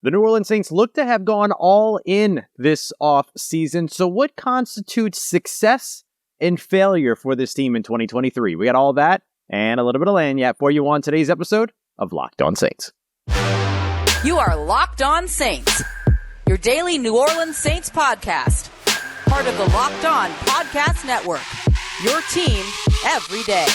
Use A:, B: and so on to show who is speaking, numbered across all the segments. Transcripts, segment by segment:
A: The New Orleans Saints look to have gone all in this offseason. So what constitutes success and failure for this team in 2023? We got all that and a little bit of lanyard for you on today's episode of Locked On Saints.
B: You are Locked On Saints, your daily New Orleans Saints podcast. Part of the Locked On Podcast Network, your team every day.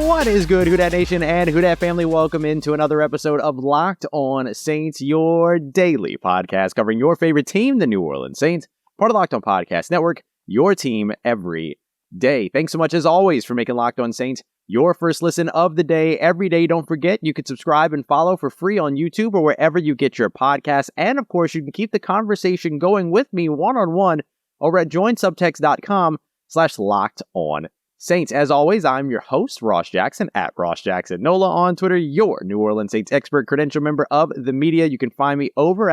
A: What is good, Who Dat Nation and Who Dat family? Welcome into another episode of Locked On Saints, your daily podcast covering your favorite team, the New Orleans Saints, part of the Locked On Podcast Network, your team every day. Thanks so much, as always, for making Locked On Saints your first listen of the day every day. Don't forget, you can subscribe and follow for free on YouTube or wherever you get your podcasts. And, of course, you can keep the conversation going with me one-on-one over at joinsubtext.com/LockedOnSaints. As always, I'm your host, Ross Jackson, at Ross Jackson Nola on Twitter, your New Orleans Saints expert, credential member of the media. You can find me over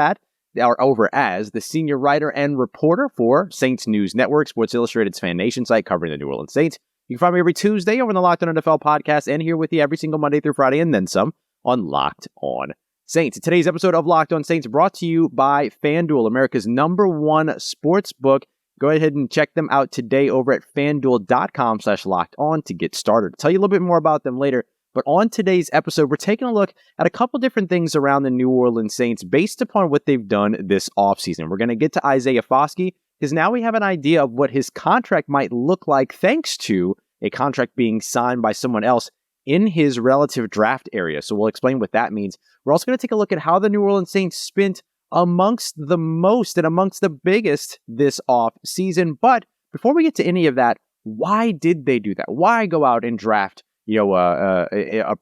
A: as the senior writer and reporter for Saints News Network, Sports Illustrated's Fan Nation site covering the New Orleans Saints. You can find me every Tuesday over on the Locked On NFL podcast and here with you every single Monday through Friday and then some on Locked On Saints. Today's episode of Locked On Saints brought to you by FanDuel, America's #1 sports book. Go ahead and check them out today over at fanduel.com/lockedon to get started. I'll tell you a little bit more about them later. But on today's episode, we're taking a look at a couple different things around the New Orleans Saints based upon what they've done this offseason. We're going to get to Isaiah Foskey because now we have an idea of what his contract might look like thanks to a contract being signed by someone else in his relative draft area. So we'll explain what that means. We're also going to take a look at how the New Orleans Saints spent amongst the most and amongst the biggest this off season. But before we get to any of that, why did they do that? Why go out and draft, a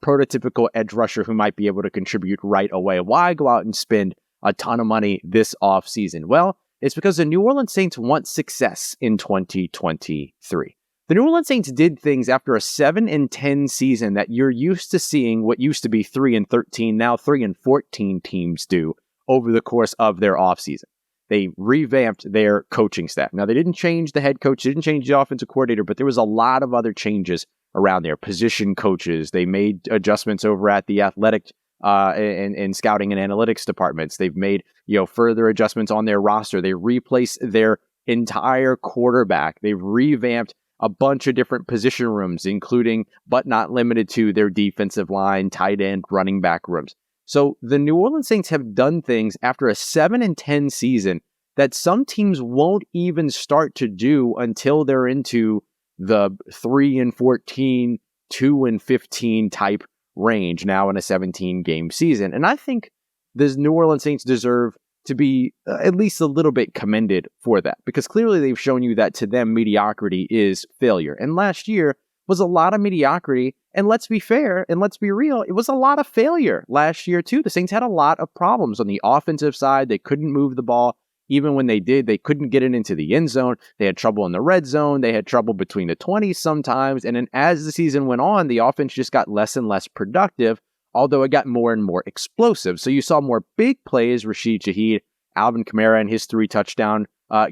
A: prototypical edge rusher who might be able to contribute right away? Why go out and spend a ton of money this off season? Well, it's because the New Orleans Saints want success in 2023. The New Orleans Saints did things after a 7-10 season that you're used to seeing what used to be 3-13, now 3-14 teams do over the course of their offseason. They revamped their coaching staff. Now, they didn't change the head coach, they didn't change the offensive coordinator, but there was a lot of other changes around their position coaches. They made adjustments over at the athletic and scouting and analytics departments. They've made further adjustments on their roster. They replaced their entire quarterback. They've revamped a bunch of different position rooms, including, but not limited to, their defensive line, tight end, running back rooms. So the New Orleans Saints have done things after a 7-10 season that some teams won't even start to do until they're into the 3-14, 2-15 type range now in a 17-game season. And I think the New Orleans Saints deserve to be at least a little bit commended for that, because clearly they've shown you that to them mediocrity is failure. And last year was a lot of mediocrity. And let's be fair and let's be real, it was a lot of failure last year too. The Saints had a lot of problems on the offensive side. They couldn't move the ball. Even when they did, they couldn't get it into the end zone. They had trouble in the red zone. They had trouble between the 20s sometimes. And then as the season went on, the offense just got less and less productive, although it got more and more explosive. So you saw more big plays, Rashid Shaheed, Alvin Kamara in his 3-touchdown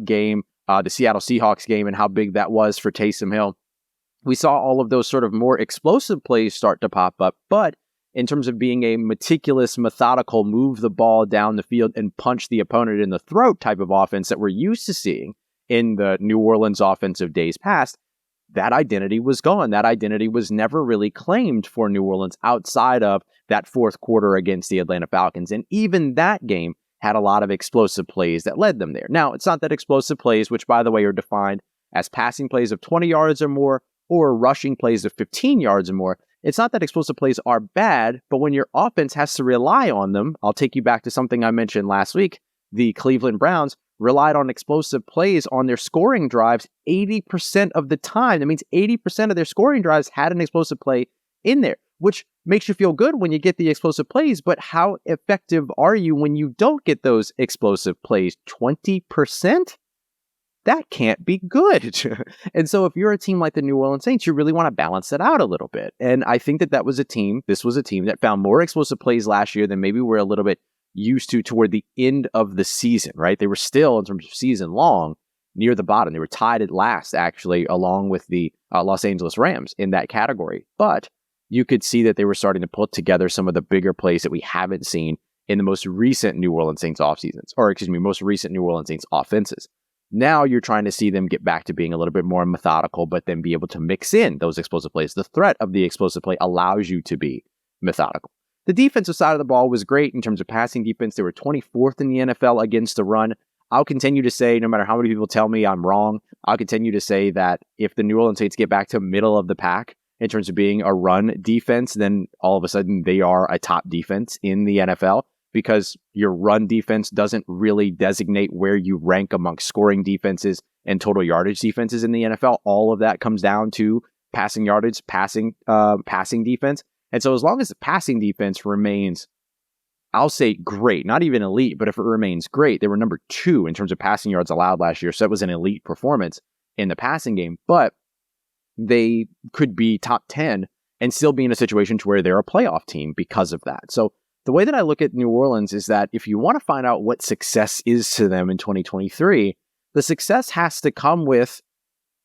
A: game, the Seattle Seahawks game, and how big that was for Taysom Hill. We saw all of those sort of more explosive plays start to pop up, but in terms of being a meticulous, methodical, move the ball down the field and punch the opponent in the throat type of offense that we're used to seeing in the New Orleans offensive days past, that identity was gone. That identity was never really claimed for New Orleans outside of that fourth quarter against the Atlanta Falcons. And even that game had a lot of explosive plays that led them there. Now, it's not that explosive plays, which, by the way, are defined as passing plays of 20 yards or more, or rushing plays of 15 yards or more. It's not that explosive plays are bad, but when your offense has to rely on them, I'll take you back to something I mentioned last week. The Cleveland Browns relied on explosive plays on their scoring drives 80% of the time. That means 80% of their scoring drives had an explosive play in there, which makes you feel good when you get the explosive plays, but how effective are you when you don't get those explosive plays? 20%? That can't be good. And so if you're a team like the New Orleans Saints, you really want to balance that out a little bit. And I think that this was a team that found more explosive plays last year than maybe we're a little bit used to toward the end of the season, right? They were still, in terms of season long, near the bottom. They were tied at last, actually, along with the Los Angeles Rams in that category. But you could see that they were starting to put together some of the bigger plays that we haven't seen in the most recent New Orleans Saints most recent New Orleans Saints offenses. Now you're trying to see them get back to being a little bit more methodical, but then be able to mix in those explosive plays. The threat of the explosive play allows you to be methodical. The defensive side of the ball was great in terms of passing defense. They were 24th in the NFL against the run. I'll continue to say, no matter how many people tell me I'm wrong, I'll continue to say that if the New Orleans Saints get back to middle of the pack in terms of being a run defense, then all of a sudden they are a top defense in the NFL, because your run defense doesn't really designate where you rank amongst scoring defenses and total yardage defenses in the NFL. All of that comes down to passing yardage, passing defense. And so as long as the passing defense remains, I'll say great, not even elite, but if it remains great, they were number 2 in terms of passing yards allowed last year. So that was an elite performance in the passing game, but they could be top 10 and still be in a situation to where they're a playoff team because of that. So the way that I look at New Orleans is that if you want to find out what success is to them in 2023, the success has to come with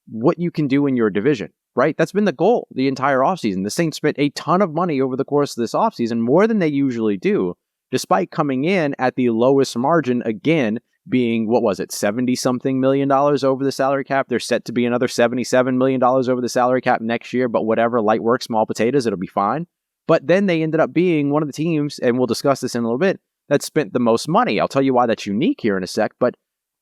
A: what you can do in your division, right? That's been the goal the entire offseason. The Saints spent a ton of money over the course of this offseason, more than they usually do, despite coming in at the lowest margin, again, being, $70-something million over the salary cap. They're set to be another $77 million over the salary cap next year, but whatever, light work, small potatoes, it'll be fine. But then they ended up being one of the teams, and we'll discuss this in a little bit, that spent the most money. I'll tell you why that's unique here in a sec, but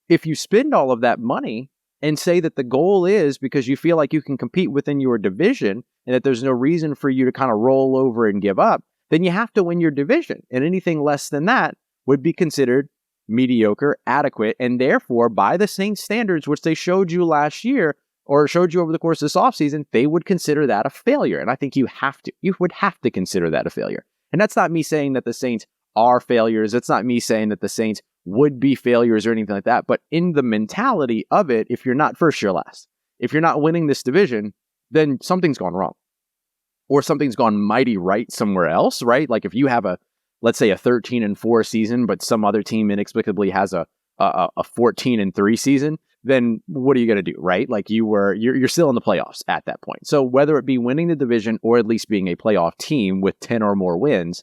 A: if you spend all of that money and say that the goal is because you feel like you can compete within your division and that there's no reason for you to kind of roll over and give up, then you have to win your division. And anything less than that would be considered mediocre, adequate, and therefore, by the Saints standards, which they showed you last year, or showed you over the course of this offseason, they would consider that a failure. And I think you would have to consider that a failure. And that's not me saying that the Saints are failures. It's not me saying that the Saints would be failures or anything like that. But in the mentality of it, if you're not first, you're last. If you're not winning this division, then something's gone wrong. Or something's gone mighty right somewhere else, right? Like if you have let's say a 13-4 season, but some other team inexplicably has a 14-3 season, then what are you going to do, right? Like you're still in the playoffs at that point. So whether it be winning the division or at least being a playoff team with 10 or more wins,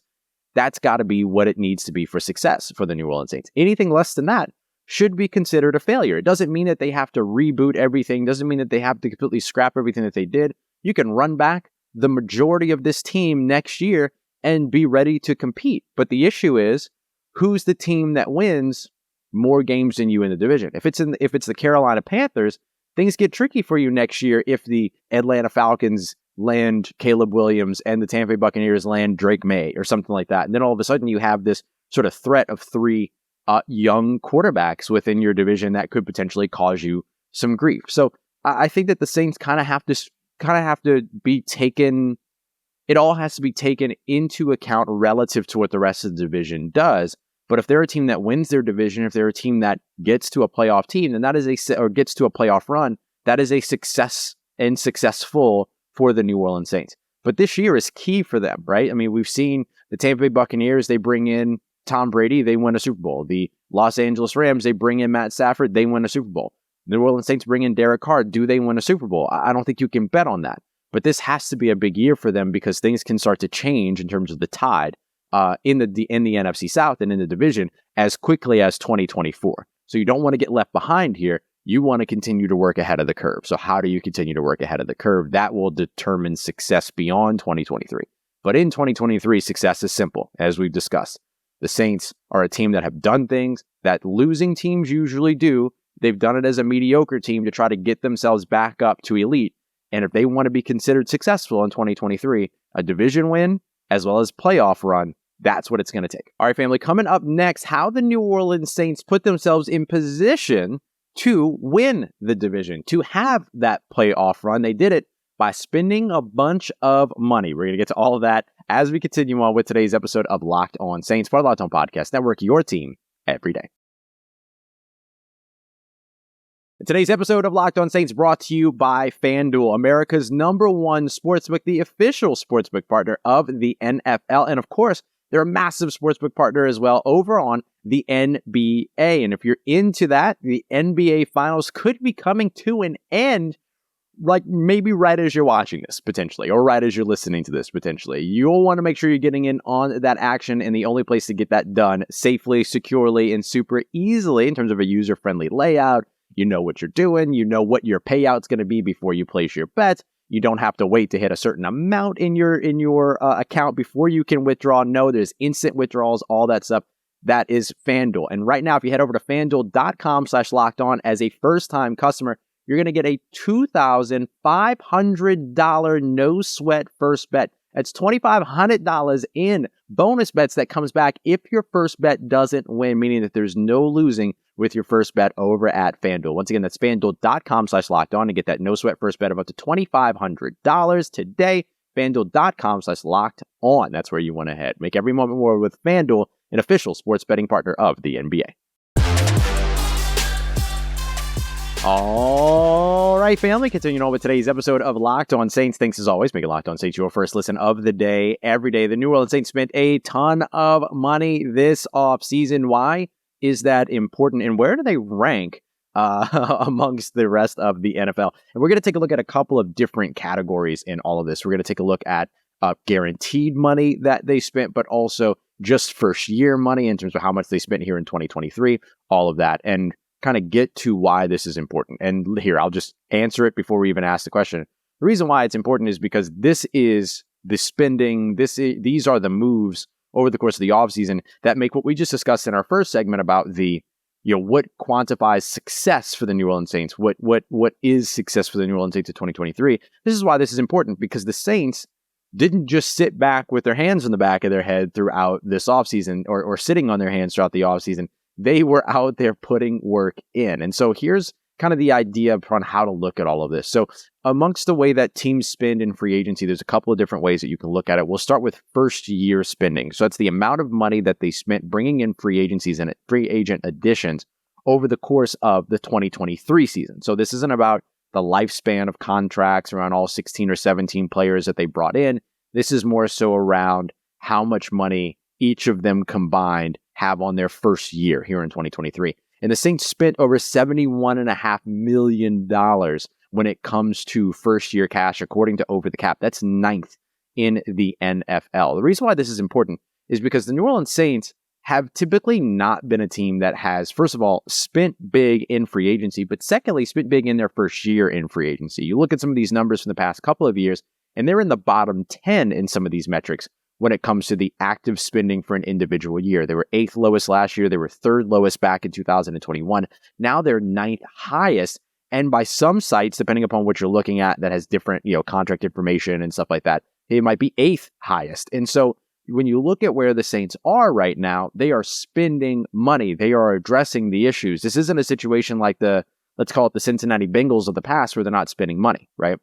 A: that's got to be what it needs to be for success for the New Orleans Saints. Anything less than that should be considered a failure. It doesn't mean that they have to reboot everything. Doesn't mean that they have to completely scrap everything that they did. You can run back the majority of this team next year and be ready to compete. But the issue is, who's the team that wins more games than you in the division? If it's the Carolina Panthers, things get tricky for you next year if the Atlanta Falcons land Caleb Williams and the Tampa Bay Buccaneers land Drake May or something like that. And then all of a sudden you have this sort of threat of 3 young quarterbacks within your division that could potentially cause you some grief. So I think that the Saints kind of have to be taken. It all has to be taken into account relative to what the rest of the division does. But if they're a team that wins their division, if they're a team that gets to a playoff team, then gets to a playoff run, that is a success and successful for the New Orleans Saints. But this year is key for them, right? I mean, we've seen the Tampa Bay Buccaneers, they bring in Tom Brady, they win a Super Bowl. The Los Angeles Rams, they bring in Matt Stafford, they win a Super Bowl. The New Orleans Saints bring in Derek Carr, do they win a Super Bowl? I don't think you can bet on that. But this has to be a big year for them because things can start to change in terms of the tide in the NFC South and in the division as quickly as 2024. So you don't want to get left behind here. You want to continue to work ahead of the curve. So how do you continue to work ahead of the curve? That will determine success beyond 2023. But in 2023, success is simple, as we've discussed. The Saints are a team that have done things that losing teams usually do. They've done it as a mediocre team to try to get themselves back up to elite. And if they want to be considered successful in 2023, a division win as well as playoff run, that's what it's going to take. All right, family, coming up next, how the New Orleans Saints put themselves in position to win the division, to have that playoff run. They did it by spending a bunch of money. We're going to get to all of that as we continue on with today's episode of Locked On Saints, part of Locked On Podcast Network, your team every day. Today's episode of Locked On Saints brought to you by FanDuel, America's #1 sportsbook, the official sportsbook partner of the NFL. And of course, They're a massive sportsbook partner as well over on the NBA. And if you're into that, the NBA Finals could be coming to an end, like maybe right as you're watching this, potentially, or right as you're listening to this, potentially. You'll want to make sure you're getting in on that action, and the only place to get that done safely, securely, and super easily in terms of a user-friendly layout. You know what you're doing. You know what your payout's going to be before you place your bet. You don't have to wait to hit a certain amount in your account before you can withdraw. No, there's instant withdrawals, all that stuff. That is FanDuel. And right now, if you head over to FanDuel.com/lockedon as a first-time customer, you're going to get a $2,500 no-sweat first bet. That's $2,500 in bonus bets that comes back if your first bet doesn't win, meaning that there's no losing with your first bet over at FanDuel. Once again, that's FanDuel.com/lockedon to get that no-sweat first bet of up to $2,500 today. FanDuel.com/lockedon. That's where you want to head. Make every moment more with FanDuel, an official sports betting partner of the NBA. All right, family, continuing on with today's episode of Locked On Saints. Thanks as always, making Locked On Saints your first listen of the day, every day. The New Orleans Saints spent a ton of money this offseason. Why is that important, and where do they rank amongst the rest of the NFL? And we're going to take a look at a couple of different categories in all of this. We're going to take a look at guaranteed money that they spent, but also just first year money in terms of how much they spent here in 2023, all of that, and kind of get to why this is important. And here, I'll just answer it before we even ask the question. The reason why it's important is because this is the spending, these are the moves over the course of the offseason that make what we just discussed in our first segment about the, what quantifies success for the New Orleans Saints, what is success for the New Orleans Saints in 2023. This is why this is important, because the Saints didn't just sit back with their hands on the back of their head throughout this offseason or sitting on their hands throughout the offseason. They were out there putting work in. And so here's kind of the idea on how to look at all of this. So amongst the way that teams spend in free agency, there's a couple of different ways that you can look at it. We'll start with first year spending. So that's the amount of money that they spent bringing in free agencies and free agent additions over the course of the 2023 season. So this isn't about the lifespan of contracts around all 16 or 17 players that they brought in. This is more so around how much money each of them combined have on their first year here in 2023. And the Saints spent over $71.5 million when it comes to first year cash, according to Over the Cap. That's 9th in the NFL. The reason why this is important is because the New Orleans Saints have typically not been a team that has, first of all, spent big in free agency, but secondly, spent big in their first year in free agency. You look at some of these numbers from the past couple of years, and they're in the bottom 10 in some of these metrics when it comes to the active spending for an individual year. They were 8th lowest last year. They were 3rd lowest back in 2021. Now they're 9th highest. And by some sites, depending upon what you're looking at, that has different, contract information and stuff like that, it might be 8th highest. And so when you look at where the Saints are right now, they are spending money. They are addressing the issues. This isn't a situation like let's call it the Cincinnati Bengals of the past, where they're not spending money, right?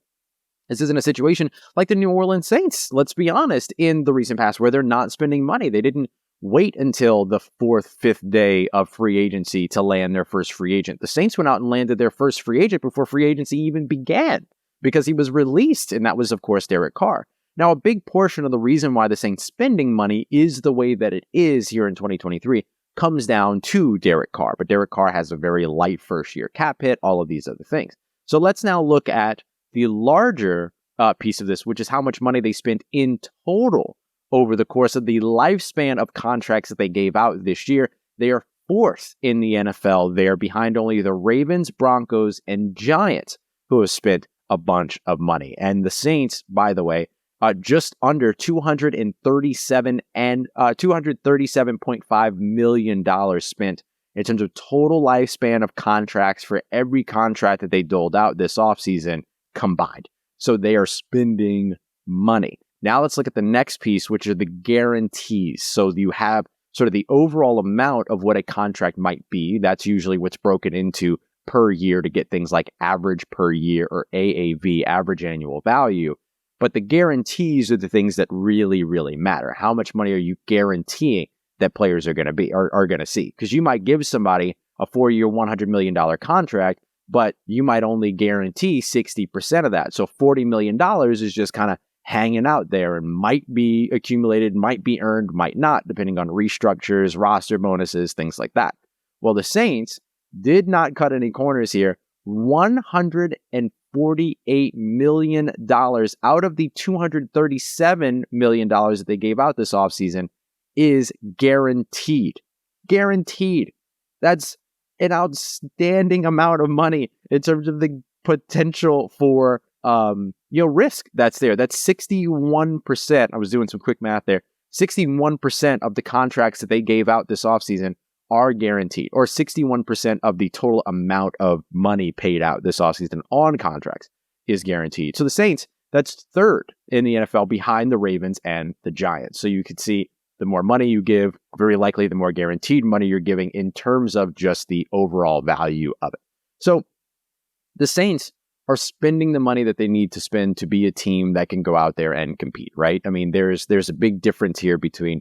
A: This isn't a situation like the New Orleans Saints, let's be honest, in the recent past, where they're not spending money. They didn't wait until the 4th, 5th day of free agency to land their first free agent. The Saints went out and landed their first free agent before free agency even began, because he was released, and that was, of course, Derek Carr. Now, a big portion of the reason why the Saints spending money is the way that it is here in 2023 comes down to Derek Carr. But Derek Carr has a very light first-year cap hit, all of these other things. So let's now look at the larger piece of this, which is how much money they spent in total over the course of the lifespan of contracts that they gave out this year. They are 4th in the NFL. They are behind only the Ravens, Broncos, and Giants, who have spent a bunch of money. And the Saints, by the way, just under $237.5 million spent in terms of total lifespan of contracts for every contract that they doled out this offseason combined. So they are spending money. Now let's look at the next piece, which are the guarantees. So you have sort of the overall amount of what a contract might be. That's usually what's broken into per year to get things like average per year or AAV, average annual value. But the guarantees are the things that really, really matter. How much money are you guaranteeing that players are going to see? Because you might give somebody a 4-year, $100 million contract, but you might only guarantee 60% of that. So $40 million is just kind of hanging out there and might be accumulated, might be earned, might not, depending on restructures, roster bonuses, things like that. Well, the Saints did not cut any corners here. $148 million out of the $237 million that they gave out this offseason is guaranteed. Guaranteed. That's an outstanding amount of money in terms of the potential for risk that's there. That's 61%. I was doing some quick math there. 61% of the contracts that they gave out this offseason are guaranteed, or 61% of the total amount of money paid out this offseason on contracts is guaranteed. So the Saints, that's third in the NFL behind the Ravens and the Giants. So you could see the more money you give, very likely the more guaranteed money you're giving in terms of just the overall value of it. So the Saints are spending the money that they need to spend to be a team that can go out there and compete, right? I mean, there's a big difference here between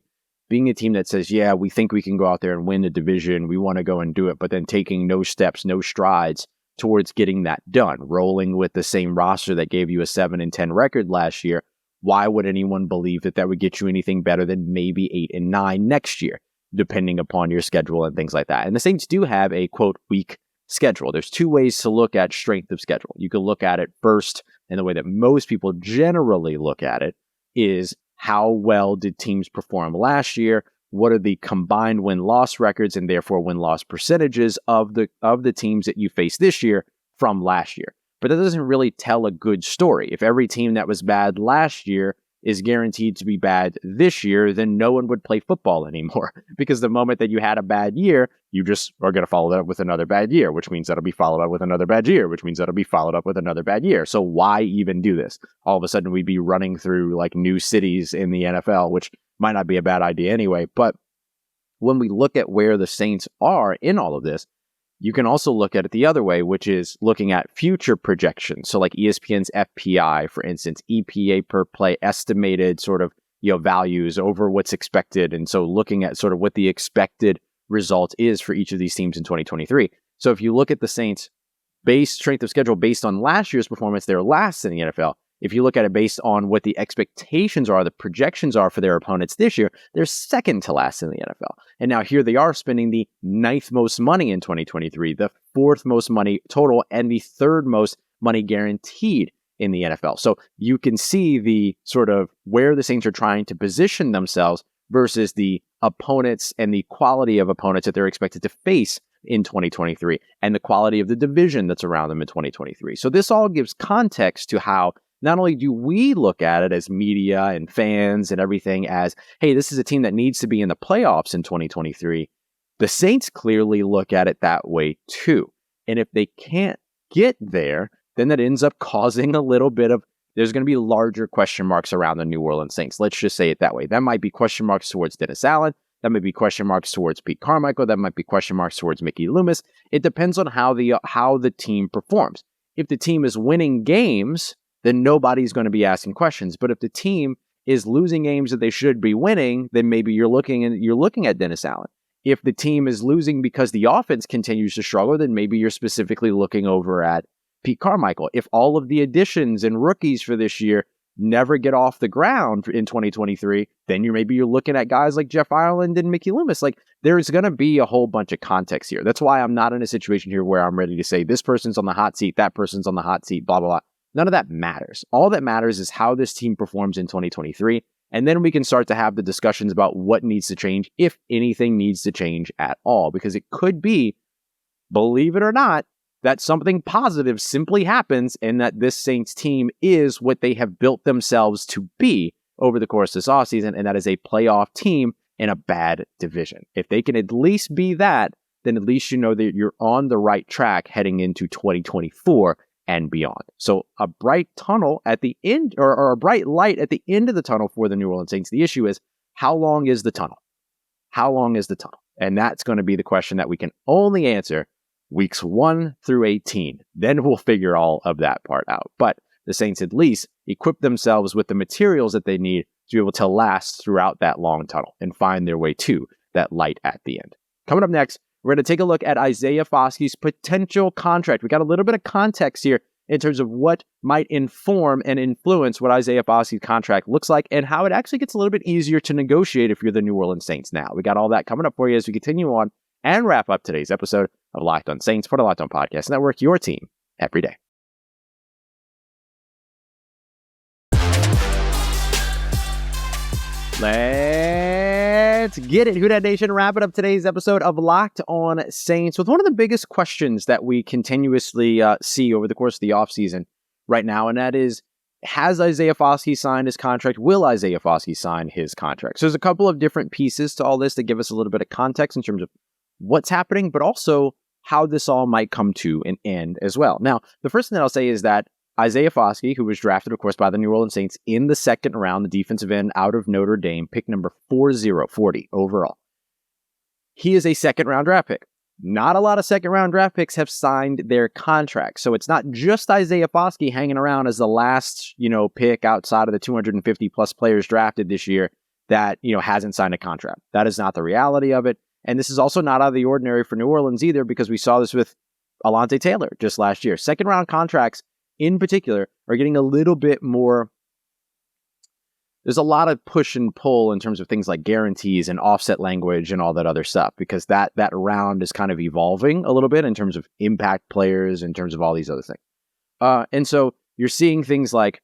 A: being a team that says, yeah, we think we can go out there and win the division, we want to go and do it, but then taking no steps, no strides towards getting that done, rolling with the same roster that gave you a 7-10 record last year. Why would anyone believe that would get you anything better than maybe 8-9 next year, depending upon your schedule and things like that? And the Saints do have a, quote, weak schedule. There's two ways to look at strength of schedule. You can look at it first, and the way that most people generally look at it is how well did teams perform last year? What are the combined win-loss records and therefore win-loss percentages of the teams that you face this year from last year? But that doesn't really tell a good story. If every team that was bad last year is guaranteed to be bad this year, then no one would play football anymore. Because the moment that you had a bad year, you just are going to follow that up with another bad year, which means that'll be followed up with another bad year, which means that'll be followed up with another bad year. So why even do this? All of a sudden we'd be running through like new cities in the NFL, which might not be a bad idea anyway. But when we look at where the Saints are in all of this, you can also look at it the other way, which is looking at future projections. So like ESPN's FPI, for instance, EPA per play, estimated sort of, values over what's expected. And so looking at sort of what the expected result is for each of these teams in 2023. So if you look at the Saints base strength of schedule based on last year's performance, they're last in the NFL. If you look at it based on what the expectations are, the projections are for their opponents this year, they're second to last in the NFL. And now here they are spending the 9th most money in 2023, the 4th most money total, and the 3rd most money guaranteed in the NFL. So you can see the sort of where the Saints are trying to position themselves versus the opponents and the quality of opponents that they're expected to face in 2023 and the quality of the division that's around them in 2023. So this all gives context to how not only do we look at it as media and fans and everything as, hey, this is a team that needs to be in the playoffs in 2023, the Saints clearly look at it that way too. And if they can't get there, then that ends up causing a little bit of, there's going to be larger question marks around the New Orleans Saints. Let's just say it that way. That might be question marks towards Dennis Allen. That might be question marks towards Pete Carmichael. That might be question marks towards Mickey Loomis. It depends on how the team performs. If the team is winning games, then nobody's going to be asking questions. But if the team is losing games that they should be winning, then maybe you're looking at Dennis Allen. If the team is losing because the offense continues to struggle, then maybe you're specifically looking over at Pete Carmichael. If all of the additions and rookies for this year never get off the ground in 2023, then you're looking at guys like Jeff Ireland and Mickey Loomis. Like, there's going to be a whole bunch of context here. That's why I'm not in a situation here where I'm ready to say this person's on the hot seat, that person's on the hot seat, blah, blah, blah. None of that matters. All that matters is how this team performs in 2023. And then we can start to have the discussions about what needs to change, if anything needs to change at all. Because it could be, believe it or not, that something positive simply happens and that this Saints team is what they have built themselves to be over the course of this offseason, and that is a playoff team in a bad division. If they can at least be that, then at least you know that you're on the right track heading into 2024 and beyond. So a bright tunnel at the end, or a bright light at the end of the tunnel for the New Orleans Saints. The issue is, how long is the tunnel? How long is the tunnel? And that's going to be the question that we can only answer weeks 1 through 18. Then we'll figure all of that part out. But the Saints at least equip themselves with the materials that they need to be able to last throughout that long tunnel and find their way to that light at the end. Coming up next, we're going to take a look at Isaiah Foskey's potential contract. We got a little bit of context here in terms of what might inform and influence what Isaiah Foskey's contract looks like and how it actually gets a little bit easier to negotiate if you're the New Orleans Saints now. We got all that coming up for you as we continue on and wrap up today's episode of Locked On Saints for the Locked On Podcast Network, your team every day. Let's get it. Who Dat Nation, wrapping up today's episode of Locked On Saints with one of the biggest questions that we continuously see over the course of the offseason right now, and that is, has Isaiah Foskey signed his contract? Will Isaiah Foskey sign his contract? So there's a couple of different pieces to all this that give us a little bit of context in terms of what's happening, but also how this all might come to an end as well. Now, the first thing that I'll say is that Isaiah Foskey, who was drafted, of course, by the New Orleans Saints in the second round, the defensive end out of Notre Dame, pick number 40 overall. He is a second-round draft pick. Not a lot of second-round draft picks have signed their contracts. So it's not just Isaiah Foskey hanging around as the last, pick outside of the 250-plus players drafted this year that, hasn't signed a contract. That is not the reality of it. And this is also not out of the ordinary for New Orleans either, because we saw this with Alontae Taylor just last year. Second-round contracts in particular are getting a little bit more. There's a lot of push and pull in terms of things like guarantees and offset language and all that other stuff, because that round is kind of evolving a little bit in terms of impact players, in terms of all these other things. And so you're seeing things like,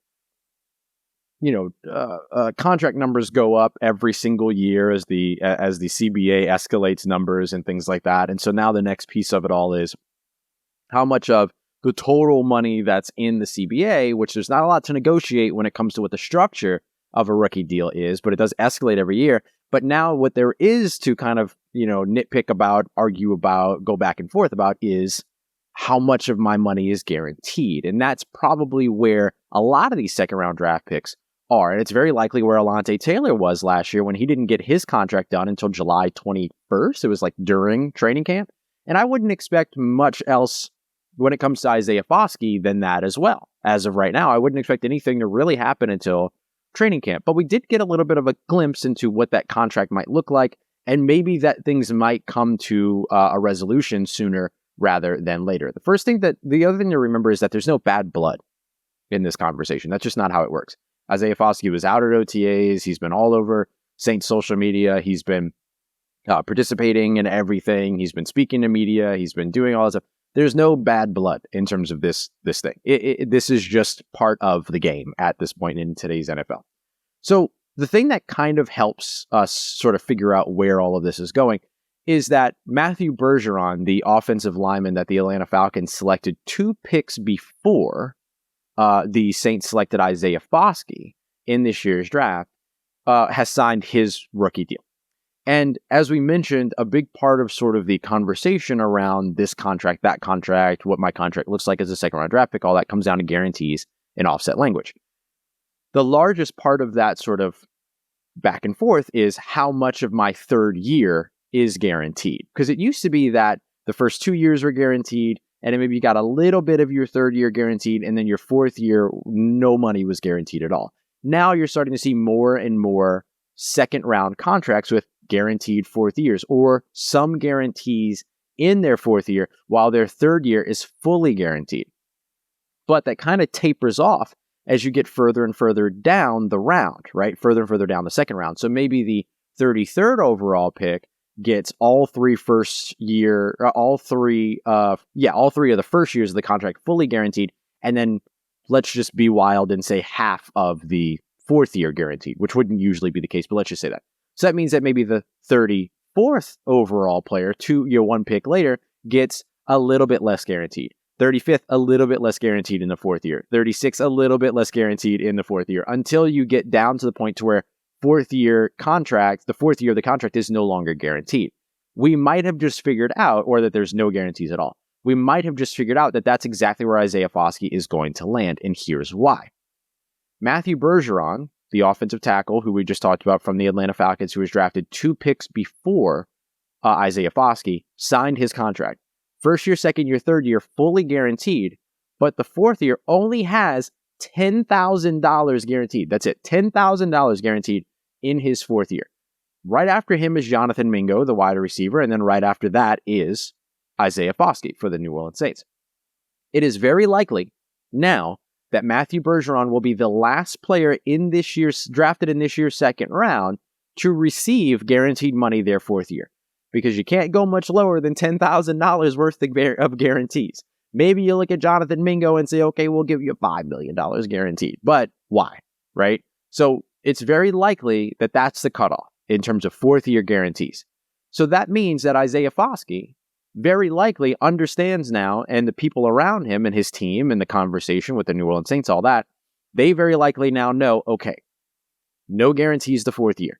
A: contract numbers go up every single year as the CBA escalates numbers and things like that. And so now the next piece of it all is how much of the total money that's in the CBA, which there's not a lot to negotiate when it comes to what the structure of a rookie deal is, but it does escalate every year. But now what there is to kind of, nitpick about, argue about, go back and forth about is how much of my money is guaranteed. And that's probably where a lot of these second round draft picks are. And it's very likely where Alontae Taylor was last year when he didn't get his contract done until July 21st. It was like during training camp. And I wouldn't expect much else when it comes to Isaiah Foskey than that as well. As of right now, I wouldn't expect anything to really happen until training camp. But we did get a little bit of a glimpse into what that contract might look like, and maybe that things might come to a resolution sooner rather than later. The other thing to remember is that there's no bad blood in this conversation. That's just not how it works. Isaiah Foskey was out at OTAs. He's been all over Saints social media. He's been participating in everything. He's been speaking to media. He's been doing all this stuff. There's no bad blood in terms of this thing. This is just part of the game at this point in today's NFL. So the thing that kind of helps us sort of figure out where all of this is going is that Matthew Bergeron, the offensive lineman that the Atlanta Falcons selected 2 picks before the Saints selected Isaiah Foskey in this year's draft, has signed his rookie deal. And as we mentioned, a big part of sort of the conversation around this contract, that contract, what my contract looks like as a second round draft pick, all that comes down to guarantees and offset language. The largest part of that sort of back and forth is how much of my third year is guaranteed. Because it used to be that the first 2 years were guaranteed, and then maybe you got a little bit of your third year guaranteed, and then your fourth year, no money was guaranteed at all. Now you're starting to see more and more second round contracts with guaranteed fourth years, or some guarantees in their fourth year while their third year is fully guaranteed. But that kind of tapers off as you get further and further down the round, right? Further and further down the second round. So maybe the 33rd overall pick gets all three of the first years of the contract fully guaranteed, and then let's just be wild and say half of the fourth year guaranteed, which wouldn't usually be the case, but let's just say that. So that means that maybe the 34th overall player, 1 pick later, gets a little bit less guaranteed. 35th, a little bit less guaranteed in the fourth year. 36th, a little bit less guaranteed in the fourth year, until you get down to the point to where the fourth year of the contract is no longer guaranteed. We might have just figured out, or that there's no guarantees at all. We might have just figured out that that's exactly where Isaiah Foskey is going to land, and here's why. Matthew Bergeron, the offensive tackle who we just talked about from the Atlanta Falcons, who was drafted 2 picks before Isaiah Foskey, signed his contract. First year, second year, third year, fully guaranteed, but the fourth year only has $10,000 guaranteed. That's it, $10,000 guaranteed in his fourth year. Right after him is Jonathan Mingo, the wide receiver, and then right after that is Isaiah Foskey for the New Orleans Saints. It is very likely now that Matthew Bergeron will be the last player in this year's drafted in this year's second round to receive guaranteed money their fourth year, because you can't go much lower than $10,000 worth of guarantees. Maybe you look at Jonathan Mingo and say, okay, we'll give you $5 million guaranteed, but why, right? So it's very likely that that's the cutoff in terms of fourth year guarantees. So that means that Isaiah Foskey very likely understands now, and the people around him and his team and the conversation with the New Orleans Saints, all that, they very likely now know, okay, no guarantees the fourth year.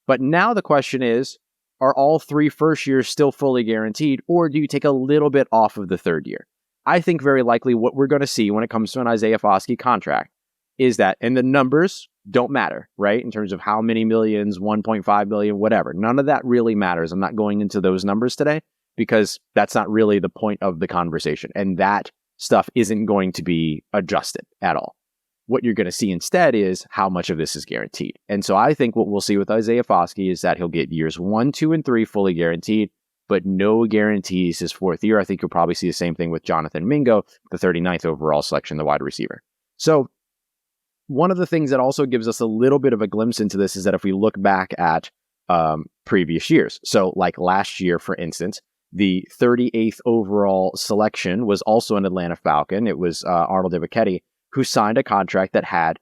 A: But now the question is, are all 3 first years still fully guaranteed, or do you take a little bit off of the third year? I think very likely what we're going to see when it comes to an Isaiah Foskey contract is that, and the numbers don't matter, right? In terms of how many millions, 1.5 million, whatever. None of that really matters. I'm not going into those numbers today, because that's not really the point of the conversation. And that stuff isn't going to be adjusted at all. What you're going to see instead is how much of this is guaranteed. And so I think what we'll see with Isaiah Foskey is that he'll get years 1, 2, and 3 fully guaranteed, but no guarantees his fourth year. I think you'll probably see the same thing with Jonathan Mingo, the 39th overall selection, the wide receiver. So one of the things that also gives us a little bit of a glimpse into this is that if we look back at previous years, so like last year, for instance, the 38th overall selection was also an Atlanta Falcon. It was Arnold Ebiketie, who signed a contract that had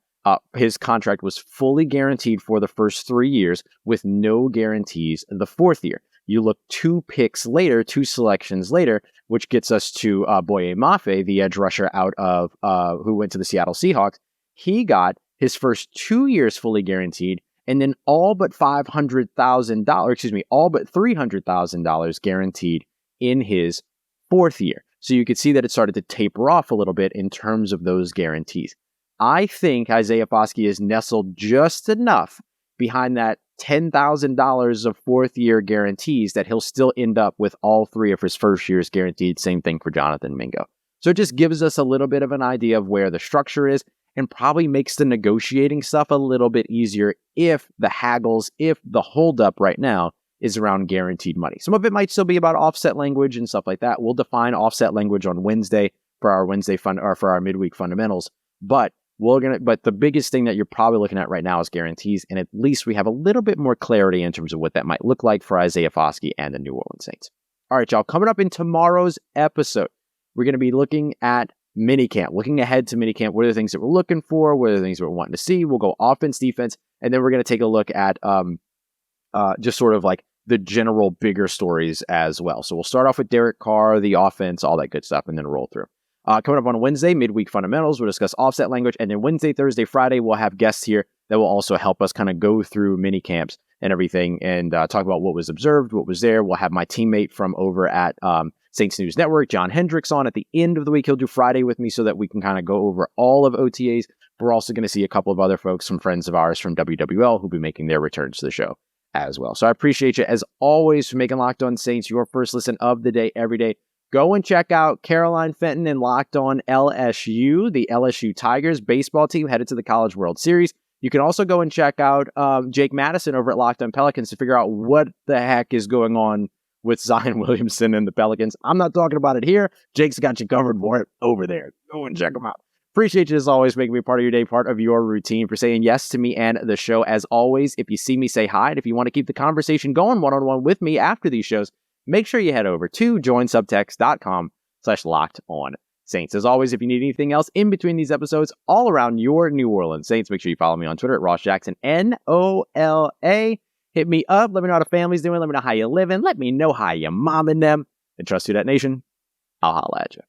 A: his contract was fully guaranteed for the first 3 years with no guarantees the fourth year. You look 2 picks later, 2 selections later, which gets us to Boye Mafe, the edge rusher out of who went to the Seattle Seahawks. He got his first 2 years fully guaranteed, and then all but $300,000 guaranteed in his fourth year. So you could see that it started to taper off a little bit in terms of those guarantees. I think Isaiah Foskey is nestled just enough behind that $10,000 of fourth year guarantees that he'll still end up with all 3 of his first years guaranteed. Same thing for Jonathan Mingo. So it just gives us a little bit of an idea of where the structure is, and probably makes the negotiating stuff a little bit easier if the haggles, if the holdup right now is around guaranteed money. Some of it might still be about offset language and stuff like that. We'll define offset language on Wednesday for our for our midweek fundamentals. But the biggest thing that you're probably looking at right now is guarantees, and at least we have a little bit more clarity in terms of what that might look like for Isaiah Foskey and the New Orleans Saints. All right, y'all, coming up in tomorrow's episode, we're going to be looking at minicamp, looking ahead to minicamp. What are the things that we're looking for? What are the things we're wanting to see? We'll go offense, defense, and then we're going to take a look at just sort of like the general bigger stories as well. So we'll start off with Derek Carr, the offense, all that good stuff, and then roll through. Coming up on Wednesday, midweek fundamentals, we'll discuss offset language, and then Wednesday, Thursday, Friday, we'll have guests here that will also help us kind of go through mini camps and everything and talk about what was observed, what was there. We'll have my teammate from over at Saints News Network, John Hendricks, on at the end of the week. He'll do Friday with me so that we can kind of go over all of OTAs. We're also going to see a couple of other folks, some friends of ours from WWL, who'll be making their returns to the show as well. So I appreciate you, as always, for making Locked On Saints your first listen of the day every day. Go and check out Caroline Fenton and Locked On LSU, the LSU Tigers baseball team headed to the College World Series. You can also go and check out Jake Madison over at Locked On Pelicans to figure out what the heck is going on with Zion Williamson and the Pelicans. I'm not talking about it here. Jake's got you covered for it over there. Go and check them out. Appreciate you, as always, making me part of your day, part of your routine, for saying yes to me and the show. As always, if you see me, say hi. And if you want to keep the conversation going one-on-one with me after these shows, make sure you head over to joinsubtext.com/LockedOnSaints. As always, if you need anything else in between these episodes all around your New Orleans Saints, make sure you follow me on Twitter at Ross Jackson, NOLA. Hit me up. Let me know how the family's doing. Let me know how you're living. Let me know how your mom and them. And trust Who Dat Nation. I'll holla at you.